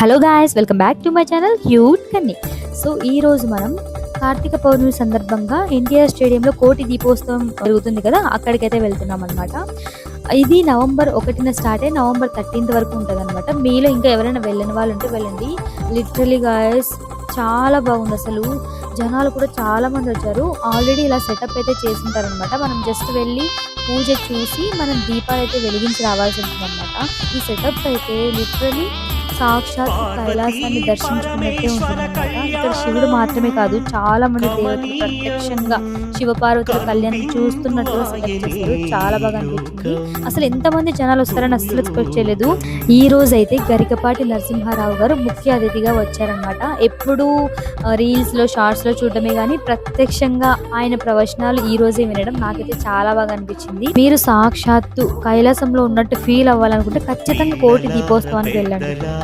Hello guys, welcome back to my channel cute Kanni. So ఈ రోజు మనం కార్తీక పౌర్ణమి సందర్భంగా ఎన్టీఆర్ స్టేడియంలో కోటి దీపోత్సవం జరుగుతుంది కదా, అక్కడికైతే వెళ్తున్నాం అనమాట. ఇది నవంబర్ 1న స్టార్ట్ అయ్యి నవంబర్ 13th వరకు ఉంటుంది అనమాట. మీలో ఇంకా ఎవరైనా వెళ్ళిన వాళ్ళు ఉంటే వెళ్ళండి. లిటరలీ గాయస్ చాలా బాగుంది. అసలు జనాలు కూడా చాలా మంది వచ్చారు. ఆల్రెడీ ఇలా సెటప్ అయితే చేసింటారు అనమాట. మనం జస్ట్ వెళ్ళి పూజ చూసి మనం దీపాలు అయితే వెలిగించి రావాల్సి ఉంటుంది అనమాట. ఈ సెటప్ అయితే లిటరలీ సాక్షాత్ కైలాసాన్ని దర్శించుకున్నట్టే ఉంటుందన్నమాట. ఇక్కడ శివుడు మాత్రమే కాదు, చాలా మంది దేవతలు ప్రత్యక్షంగా శివపార్వతుల కళ్యాణం చూస్తున్నట్టుగా సెలెక్ట్ చేశారు. చాలా బాగా అనిపించింది. అసలు ఎంతమంది జనాలు వస్తారని అసలు ఎక్స్పెక్ట్ చేయలేదు. ఈ రోజు అయితే గరికపాటి నరసింహారావు గారు ముఖ్య అతిథిగా వచ్చారనమాట. ఎప్పుడు రీల్స్ లో షార్ట్స్ లో చూడటమే కానీ ప్రత్యక్షంగా ఆయన ప్రవచనాలు ఈ రోజే వినడం నాకైతే చాలా బాగా అనిపించింది. మీరు సాక్షాత్తు కైలాసంలో ఉన్నట్టు ఫీల్ అవ్వాలనుకుంటే ఖచ్చితంగా కోటి దీపోత్సవానికి వెళ్ళండి.